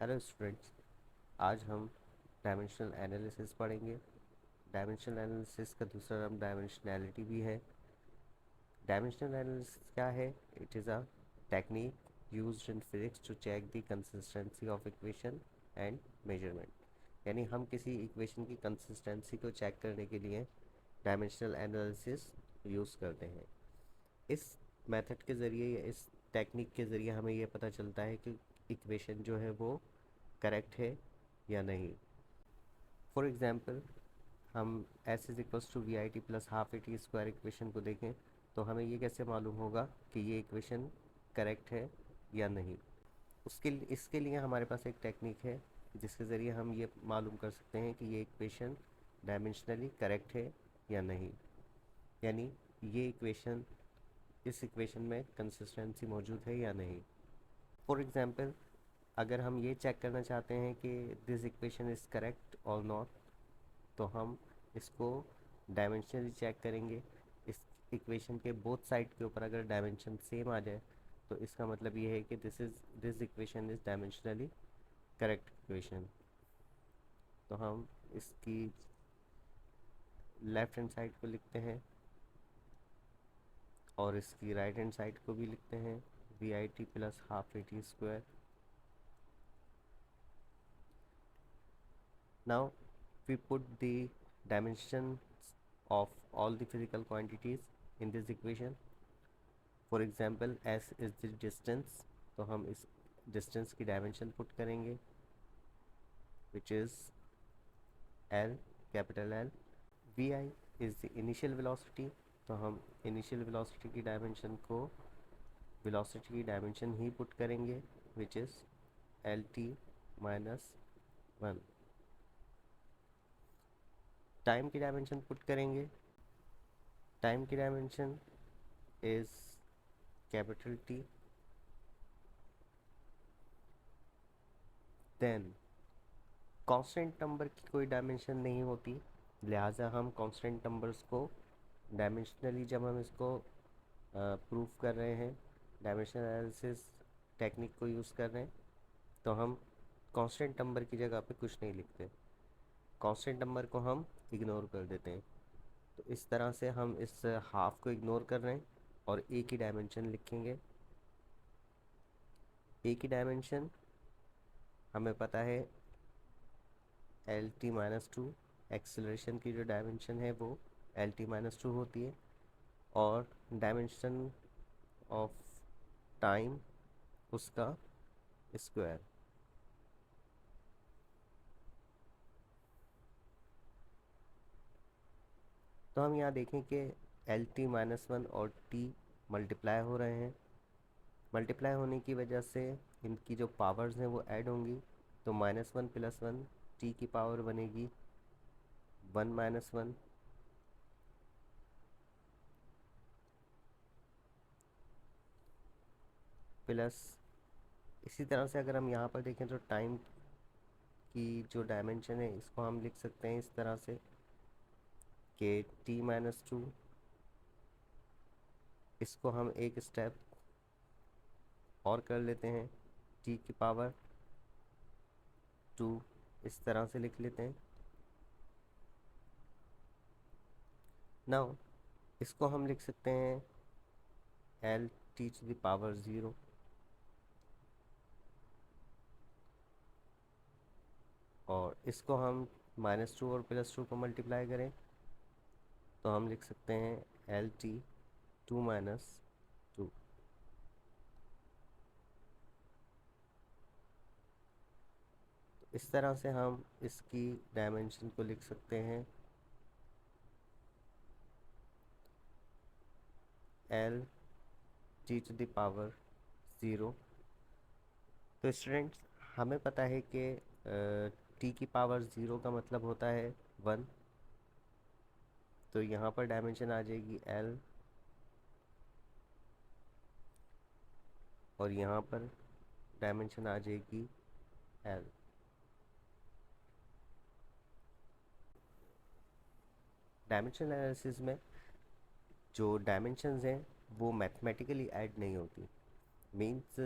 Hello students, आज हम dimensional analysis पढ़ेंगे। डायमेंशनल एनालिसिस का दूसरा नाम डायमेंशनैलिटी भी है। डायमेंशनल एनालिसिस क्या है? It is a technique used in physics to check the consistency of equation and measurement. यानी हम किसी इक्वेशन की कंसिस्टेंसी को चेक करने के लिए डायमेंशनल एनालिसिस यूज़ करते हैं। इस मेथड के ज़रिए या इस टेक्निक के ज़रिए हमें ये पता चलता है कि इक्वेशन जो है वो करेक्ट है या नहीं। फॉर एग्ज़ाम्पल, हम s is equals to v i t plus half a t square equation को देखें तो हमें ये कैसे मालूम होगा कि ये इक्वेशन करेक्ट है या नहीं। इसके लिए हमारे पास एक टेक्निक है जिसके ज़रिए हम ये मालूम कर सकते हैं कि ये इक्वेशन डायमेंशनली करेक्ट है या नहीं। यानी ये इक्वेशन इस इक्वेशन में कंसिस्टेंसी मौजूद है या नहीं। फॉर एग्ज़ाम्पल, अगर हम ये चेक करना चाहते हैं कि दिस इक्वेशन इज़ करेक्ट और नॉट, तो हम इसको डायमेंशनली चेक करेंगे। इस इक्वेशन के बोथ साइड के ऊपर अगर डायमेंशन सेम आ जाए तो इसका मतलब ये है कि this equation is dimensionally correct equation. तो हम इसकी लेफ्ट हैंड साइड को लिखते हैं और इसकी राइट हैंड साइड को भी लिखते हैं, v i t plus half a t square. Now we put the dimensions of all the physical quantities in this equation. For example, s is the distance, तो हम इस distance की dimension put करेंगे which is l, capital L. vi is the initial velocity, तो हम initial velocity की dimension को velocity की dimension ही put करेंगे which is lt minus 1. Time की डायमेंशन पुट करेंगे, टाइम की dimension is capital t. Then constant number की कोई डायमेंशन नहीं होती, लिहाजा हम कांस्टेंट नंबर्स को डायमेंशनली जब हम इसको प्रूफ कर रहे हैं, डायमेंशनल एनालिसिस टेक्निक को यूज़ कर रहे हैं, तो हम कांस्टेंट नंबर की जगह पे कुछ नहीं लिखते, कांस्टेंट नंबर को हम इग्नोर कर देते हैं। तो इस तरह से हम इस हाफ को इग्नोर कर रहे हैं और ए की डायमेंशन लिखेंगे। ए की डायमेंशन हमें पता है L T minus to. Acceleration की जो डायमेंशन है वो एल टी माइनस टू होती है और डायमेंशन ऑफ टाइम उसका स्क्वायर। तो हम यहाँ देखें कि एल टी माइनस वन और टी मल्टीप्लाई हो रहे हैं। मल्टीप्लाई होने की वजह से इनकी जो पावर्स हैं वो ऐड होंगी, तो minus one plus one T की पावर बनेगी वन माइनस वन, प्लस इसी तरह से अगर हम यहाँ पर देखें तो टाइम की जो डायमेंशन है इसको हम लिख सकते हैं इस तरह से कि टी माइनस टू, इसको हम एक स्टेप और कर लेते हैं, टी की पावर टू इस तरह से लिख लेते हैं। नाउ इसको हम लिख सकते हैं l t to the power zero, और इसको हम माइनस टू और प्लस टू को मल्टीप्लाई करें तो हम लिख सकते हैं l t to minus two. इस तरह से हम इसकी डायमेंशन को लिख सकते हैं l t to the power zero. तो स्टूडेंट्स, हमें पता है कि टी की पावर ज़ीरो का मतलब होता है वन, तो यहाँ पर डायमेंशन आ जाएगी एल और यहाँ पर डायमेंशन आ जाएगी एल। डायमेंशन एनालिसिस में जो डायमेंशंस हैं वो मैथमेटिकली ऐड नहीं होती। मीन्स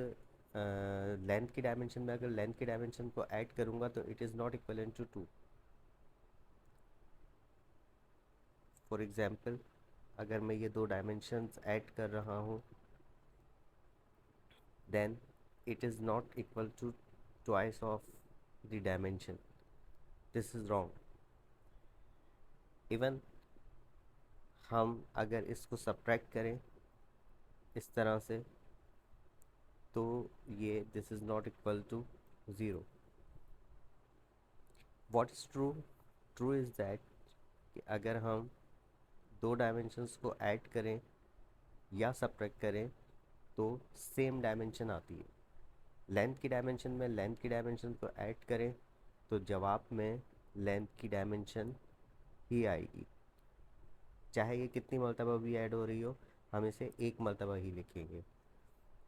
लेंथ की डायमेंशन में अगर लेंथ की डायमेंशन को ऐड करूँगा तो it is not equivalent to 2। For example अगर मैं ये दो डायमेंशंस ऐड कर रहा हूँ then it is not equal to twice of the dimension. This is wrong. Even हम अगर इसको सब्ट्रैक्ट करें इस तरह से तो ये this is not equal to 0। What is true? True is that कि अगर हम दो डायमेंशंस को ऐड करें या सब्ट्रैक्ट करें तो सेम डायमेंशन आती है। लेंथ की डायमेंशन में लेंथ की डायमेंशन को ऐड करें तो जवाब में लेंथ की डायमेंशन ही आएगी, चाहे ये कितनी मरतबा भी ऐड हो रही हो, हम इसे एक मरतबा ही लिखेंगे।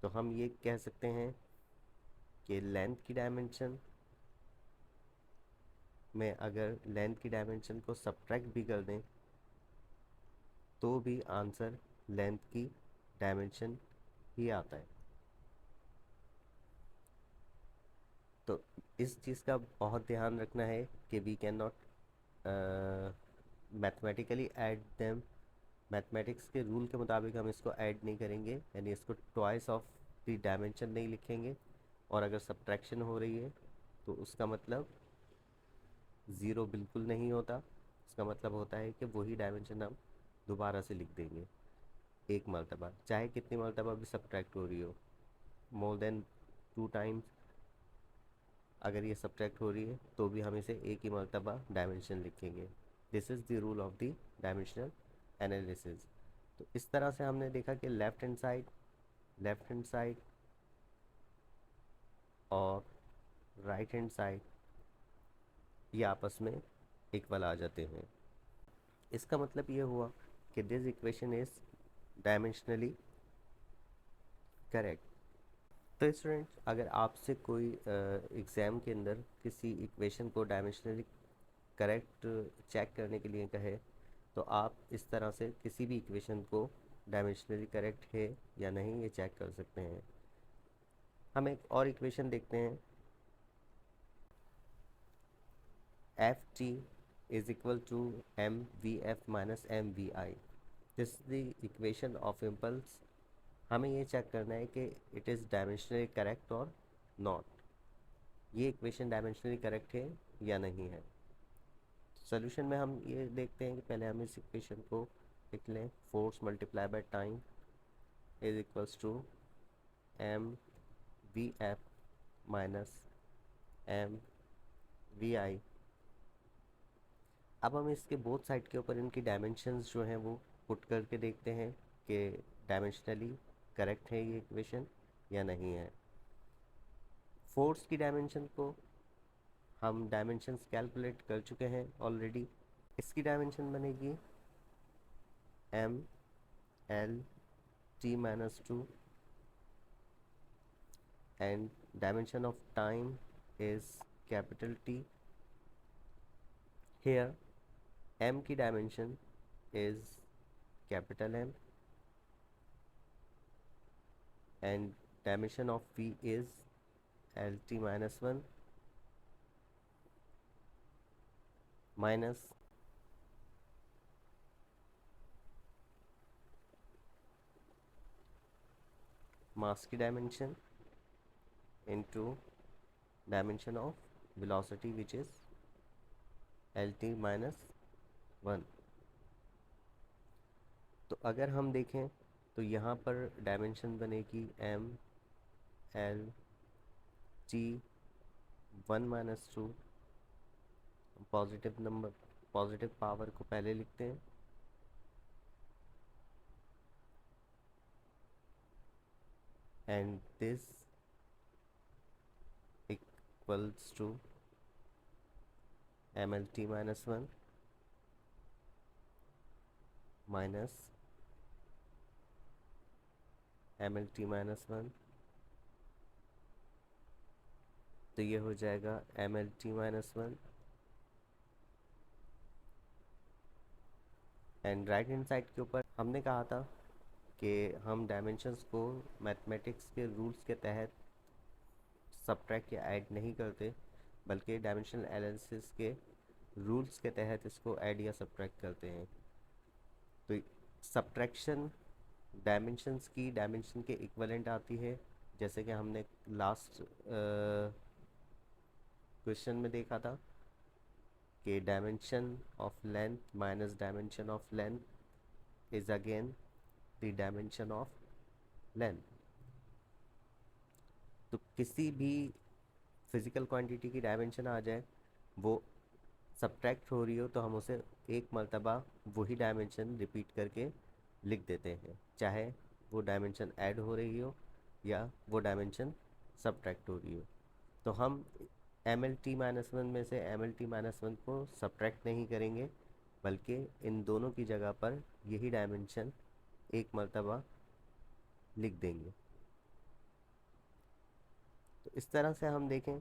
तो हम ये कह सकते हैं कि लेंथ की डायमेंशन में अगर लेंथ की डायमेंशन को सब्ट्रैक्ट भी कर दें तो भी आंसर लेंथ की डायमेंशन ही आता है। तो इस चीज़ का बहुत ध्यान रखना है कि we can not mathematically add them. Mathematics के रूल के मुताबिक हम इसको ऐड नहीं करेंगे, यानी इसको ट्वाइस ऑफ द डायमेंशन नहीं लिखेंगे। और अगर सब्ट्रैक्शन हो रही है तो उसका मतलब ज़ीरो बिल्कुल नहीं होता, उसका मतलब होता है कि वही डायमेंशन हम दोबारा से लिख देंगे एक मरतबा, चाहे कितनी मरतबा भी सब्ट्रैक्ट हो रही हो, मोर देन 2 टाइम्स अगर ये सब्ट्रैक्ट हो रही है तो भी हम इसे एक ही मरतबा डायमेंशन लिखेंगे। This is the rule of the dimensional analysis. तो इस तरह से हमने देखा कि लेफ्ट हैंड साइड और राइट हैंड साइड ये आपस में इक्वल आ जाते हैं। इसका मतलब ये हुआ कि this equation is dimensionally correct. तो स्टूडेंट्स अगर आपसे कोई एग्ज़ाम के अंदर किसी इक्वेशन को डायमेंशनली करेक्ट चेक करने के लिए कहे तो आप इस तरह से किसी भी इक्वेशन को डायमेंशनली करेक्ट है या नहीं ये चेक कर सकते हैं। हम एक और इक्वेशन देखते हैं। F t is equal to M V F minus M we i. This the equation of impulse. हमें ये चेक करना है कि इट इज़ डायमेंशनली करेक्ट और नॉट, ये इक्वेशन डायमेंशनली करेक्ट है या नहीं है। सोल्यूशन में हम ये देखते हैं कि पहले हम इस इक्वेशन को लिख लें। Force multiply by time is equals to M V F minus M we I. अब हम इसके बोथ साइड के ऊपर इनकी डायमेंशंस जो हैं वो पुट करके देखते हैं कि डायमेंशनली करेक्ट है ये इक्वेशन या नहीं है। फोर्स की डायमेंशन को हम डायमेंशंस कैलकुलेट कर चुके हैं ऑलरेडी। इसकी डायमेंशन बनेगी M L T minus two and dimension of time is capital T. Here m की dimension is capital M and dimension of v is lt minus 1 minus mass की dimension into dimension of velocity which is lt minus 1। तो अगर हम देखें तो यहाँ पर dimension बनेगी M L T 1 - 2। Positive number positive power को पहले लिखते हैं and this equals to mlt minus 1 minus mlt minus 1। तो ये हो जाएगा mlt minus 1 and right hand side के ऊपर हमने कहा था कि हम डायमेंशंस को मैथमेटिक्स के रूल्स के तहत सब्ट्रैक्ट या ऐड नहीं करते, बल्कि डायमेंशनल एनालिसिस के रूल्स के तहत इसको ऐड या सब्ट्रैक्ट करते हैं। तो सब्ट्रैक्शन डायमेंशंस की डायमेंशन के इक्वलेंट आती है, जैसे कि हमने लास्ट क्वेश्चन में देखा था कि dimension of length minus dimension of length is again the dimension of length. तो किसी भी फिजिकल क्वांटिटी की डायमेंशन आ जाए, वो सब्ट्रैक्ट हो रही हो, तो हम उसे एक मर्तबा वही डायमेंशन रिपीट करके लिख देते हैं, चाहे वो डायमेंशन ऐड हो रही हो या वो डायमेंशन सब्ट्रैक्ट हो रही हो। तो हम M L T minus one में से M L T minus one को सब्ट्रैक्ट नहीं करेंगे, बल्कि इन दोनों की जगह पर यही डायमेंशन एक मर्तबा लिख देंगे। तो इस तरह से हम देखें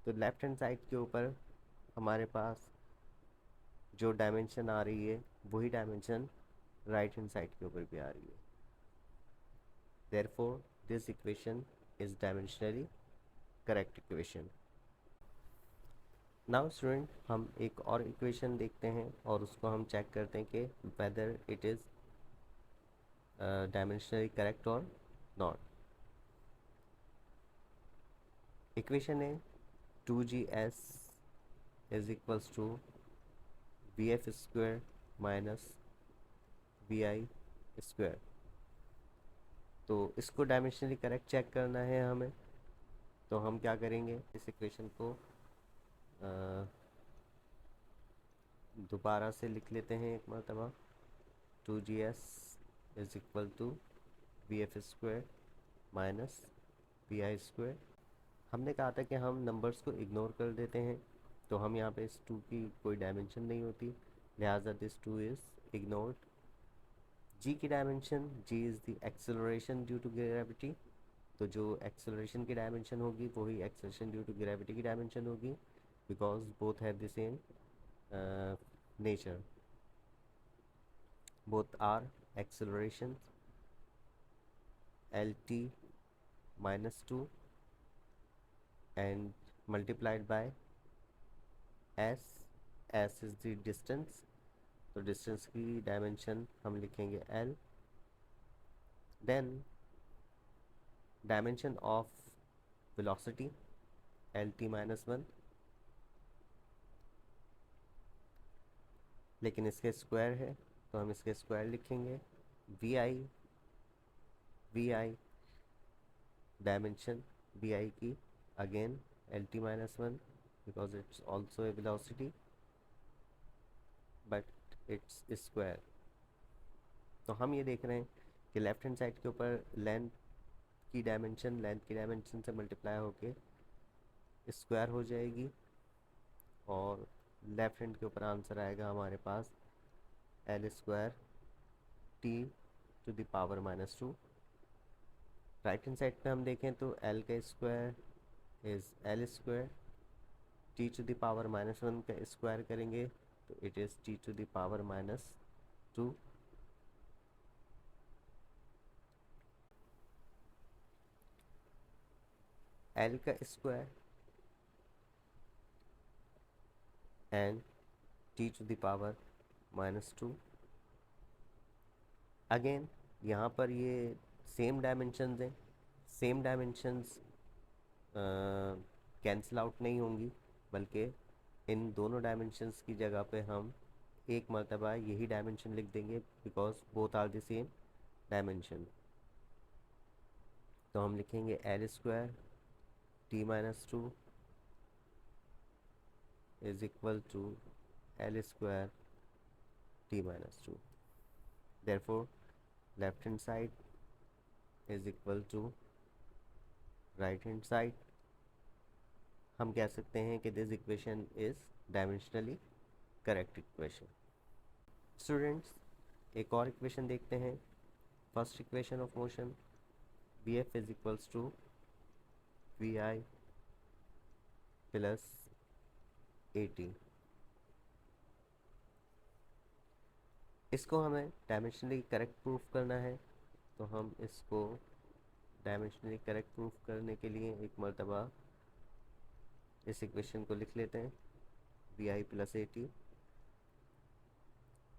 तो लेफ्ट हैंड साइड के ऊपर हमारे पास जो डायमेंशन आ रही है वही डायमेंशन राइट हैंड साइड के ऊपर भी आ रही है। Therefore this equation is dimensionally correct equation. Now student, हम एक और इक्वेशन देखते हैं और उसको हम चेक करते हैं कि whether it is dimensionally correct और नॉट। इक्वेशन है 2GS is equals to VF square minus VI square. तो इसको डायमेंशनली करेक्ट चेक करना है हमें, तो हम क्या करेंगे, इस इक्वेशन को दोबारा से लिख लेते हैं एक मरतबा। 2GS is equal to VF square minus VI square. हमने कहा था कि हम नंबर्स को इग्नोर कर देते हैं, तो हम यहाँ पे इस 2 की कोई डायमेंशन नहीं होती, लिहाजा दिस 2 इज़ इग्नोर्ड। जी की dimension, G is the acceleration due to gravity, तो जो एक्सेलरेशन की डायमेंशन होगी वही एक्सेलरेशन ड्यू टू ग्रेविटी की डायमेंशन होगी, because both have the same nature, both are acceleration LT minus 2 and multiplied by s is the distance, तो distance की dimension हम लिखेंगे l। Then dimension of velocity LT minus one, लेकिन इसके square है तो हम इसके स्क्वायर लिखेंगे। VI डायमेंशन VI की again LT minus one, because it's also a velocity but its square. तो हम ये देख रहे हैं कि लेफ्ट हैंड साइड के ऊपर लेंथ की डायमेंशन से मल्टीप्लाई होके स्क्वायर हो जाएगी, और लेफ्ट हैंड के ऊपर आंसर आएगा हमारे पास L square T to the power minus 2। Right hand side पे हम देखें तो L का square is L square, T to the power minus 1 का स्क्वायर करेंगे तो it is T to the power minus 2। L का square and T to the power minus 2। Again यहाँ पर ये सेम डायमेंशंस हैं, सेम डायमेंशंस कैंसिल आउट नहीं होंगी, बल्कि इन दोनों डायमेंशंस की जगह पे हम एक मरतबा यही डायमेंशन लिख देंगे, because both are the same dimension. तो हम लिखेंगे L square T minus 2 is equal to L square T minus 2। Therefore left hand side is equal to right hand side. हम कह सकते हैं कि this equation is dimensionally correct equation. Students, एक और इक्वेशन देखते हैं। First equation of motion Vf is equals to Vi plus AT। इसको हमें डायमेंशनली करेक्ट प्रूफ करना है, तो हम इसको डायमेंशनली करेक्ट प्रूफ करने के लिए एक मरतबा इस इक्वेशन को लिख लेते हैं, vi plus at.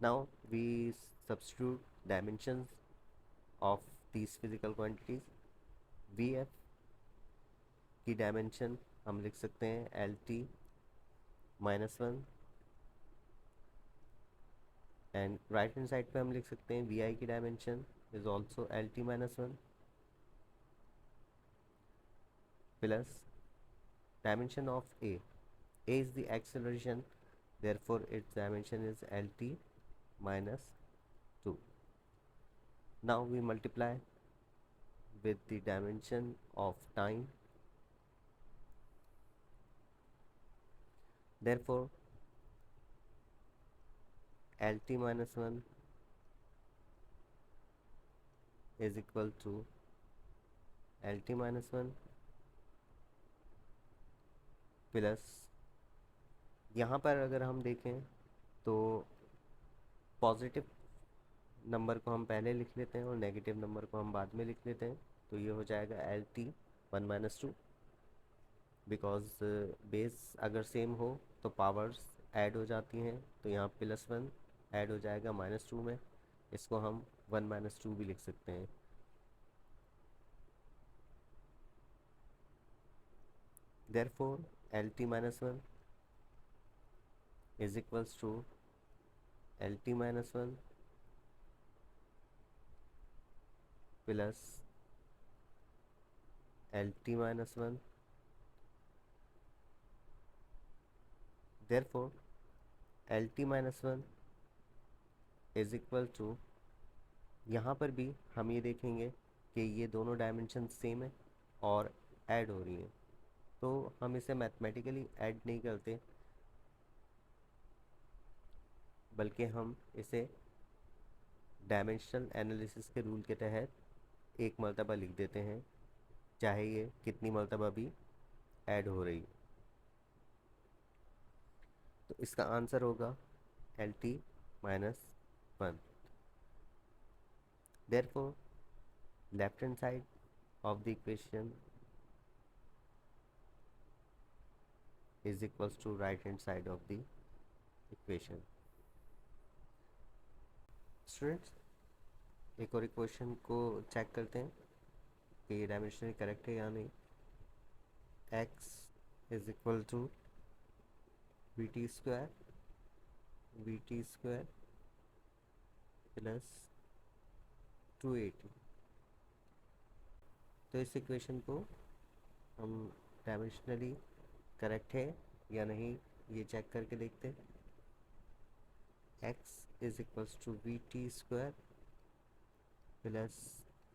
Now we substitute dimensions of these physical quantities. vf की डायमेंशन हम लिख सकते हैं l T -1, and right hand side पे हम लिख सकते हैं वी आई की dimension is also L T -1 plus dimension of A is the acceleration, therefore its dimension is lt -2. Now we multiply with the dimension of time, therefore lt -1 is equal to lt -1 plus, यहाँ पर अगर हम देखें तो positive number को हम पहले लिख लेते हैं और नेगेटिव नंबर को हम बाद में लिख लेते हैं, तो ये हो जाएगा एल टी 1 - 2, बिकॉज बेस अगर सेम हो तो पावर्स ऐड हो जाती हैं, तो यहाँ +1 ऐड हो जाएगा -2 में, इसको हम 1 - 2 भी लिख सकते हैं. Therefore lt -1 is equals to lt -1 plus lt -1. Therefore lt -1 is equal to, यहाँ पर भी हम ये देखेंगे कि ये दोनों डायमेंशन सेम है और ऐड हो रही हैं, तो हम इसे मैथमेटिकली ऐड नहीं करते, बल्कि हम इसे डायमेंशनल एनालिसिस के रूल के तहत एक मर्तबा लिख देते हैं, चाहे ये कितनी मर्तबा भी ऐड हो रही. तो इसका आंसर होगा L T -1. Therefore left hand side of the equation is equals to right hand side of the equation. Students, एक और इक्वेशन को चेक करते हैं कि ये डायमेंशनली करेक्ट है या नहीं. x is equal to vt² plus 280. तो इस इक्वेशन को हम डायमेंशनली करेक्ट है या नहीं ये चेक करके देखते हैं. x is equals to vt² plus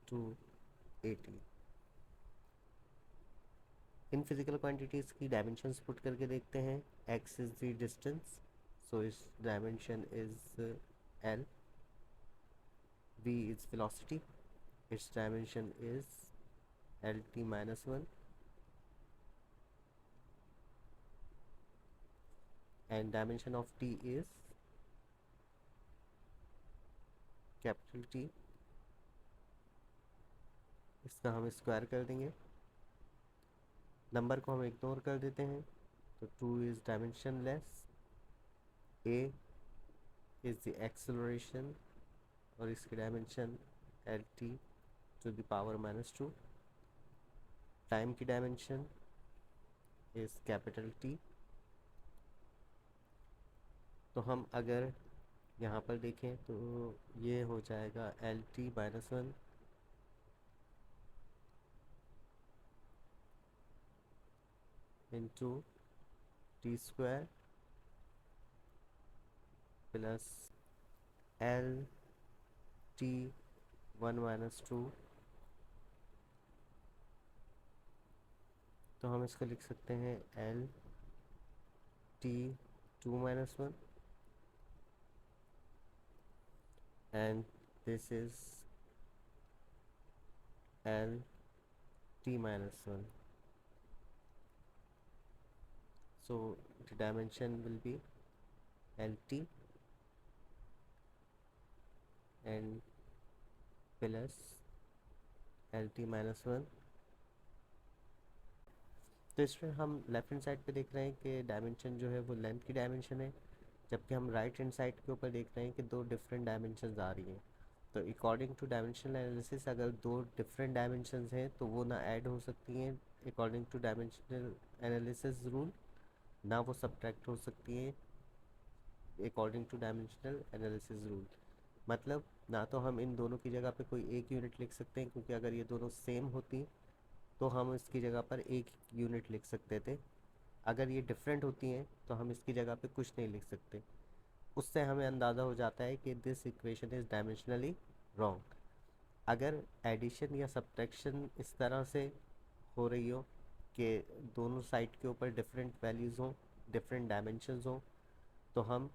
280. इन फिजिकल क्वांटिटीज़ की डायमेंशंस पुट करके देखते हैं. x is the distance, so its dimension is l. v is velocity, its dimension is lt -1, and dimension of t is capital T. इसका हम square कर देंगे, number को हम इग्नोर कर देते हैं, तो 2 is dimensionless. a is the acceleration और इसकी dimension lt to the power -2. Time की डायमेंशन इज़ कैपिटल T. तो हम अगर यहाँ पर देखें तो ये हो जाएगा lt -1 into t² plus lt 1 - 2. तो हम इसको लिख सकते हैं lt 2 - 1 and this is lt -1. So the dimension will be lt and plus lt -1. तो इसमें हम लेफ्ट हैंड साइड पे देख रहे हैं कि डायमेंशन जो है वो लेंथ की डायमेंशन है, जबकि हम राइट हैंड साइड के ऊपर देख रहे हैं कि दो डिफरेंट डायमेंशन आ रही हैं। तो अकॉर्डिंग टू डायमेंशनल एनालिसिस अगर दो डिफरेंट डायमेंशंस हैं तो वो ना ऐड हो सकती हैं according two dimensional analysis rule, ना वो सब्ट्रैक्ट हो सकती हैं according two dimensional analysis rule. मतलब ना तो हम इन दोनों की जगह पे कोई एक यूनिट लिख सकते हैं, क्योंकि अगर ये दोनों सेम होती तो हम इसकी जगह पर एक यूनिट लिख सकते थे। अगर ये डिफरेंट होती हैं तो हम इसकी जगह पे कुछ नहीं लिख सकते। उससे हमें अंदाज़ा हो जाता है कि this equation is dimensionally wrong. अगर एडिशन या सब्ट्रैक्शन इस तरह से हो रही हो कि दोनों साइड के ऊपर डिफरेंट वैल्यूज़ हों, डिफरेंट डायमेंशंस हों, तो हम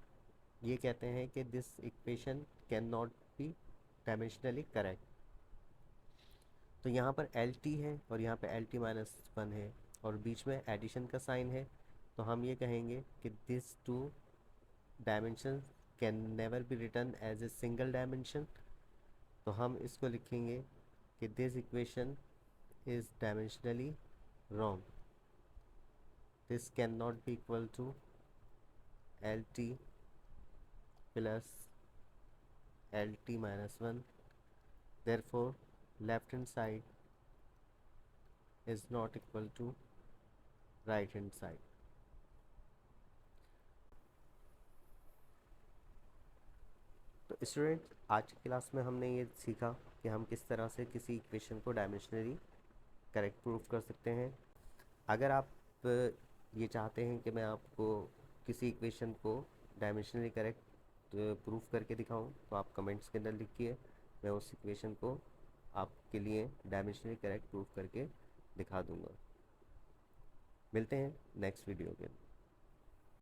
ये कहते हैं कि this equation can not B dimensionally correct. तो यहाँ पर एल टी है और यहाँ पे एल टी माइनस वन है और बीच में एडिशन का साइन है, तो हम ये कहेंगे कि this two dimension can never be return as a single dimension. तो हम इसको लिखेंगे कि this equation is dimensionally wrong, this can not be equal to L T plus L T minus one, therefore left hand side is not equal to right hand side। तो student, आज की class में हमने ये सीखा कि हम किस तरह से किसी इक्वेशन को डायमेंशनली करेक्ट प्रूफ कर सकते हैं। अगर आप ये चाहते हैं कि मैं आपको किसी इक्वेशन को डायमेंशनली करेक्ट प्रूफ करके दिखाऊं, तो आप कमेंट्स के अंदर लिखिए, मैं उस इक्वेशन को आपके लिए डायमेंशनली करेक्ट प्रूफ करके दिखा दूंगा। मिलते हैं नेक्स्ट वीडियो के।